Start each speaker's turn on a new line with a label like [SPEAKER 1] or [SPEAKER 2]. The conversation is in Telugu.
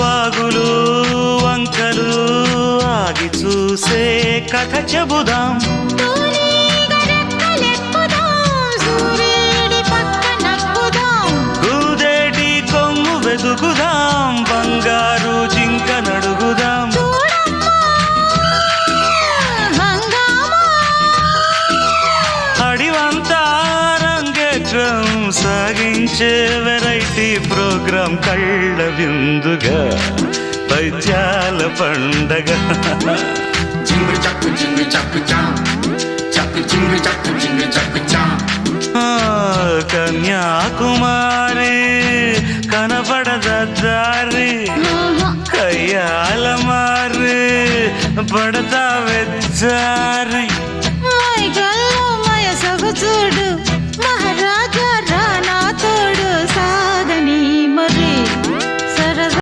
[SPEAKER 1] వాగులు వంకలు ఆగి చూసే కథ చెబుదాం. కూదేటి కొమ్ము వెతుకుదాం, బంగారు జింక నడుగుదాం. అడివంతా రంగేట్రం సాగించే వెరైటీ ప్రోగ్రాం కళ్ళ విందుగా పైత్యాల పండగ.
[SPEAKER 2] జింగు చక్కు జింగు చక్కు చా, చక్కు జింగు చక్కు జింగు చక్కు చా.
[SPEAKER 1] కన్యాకుమారి కనపడద దారి, కయ్యాల మారి పడతా వెచ్చారి.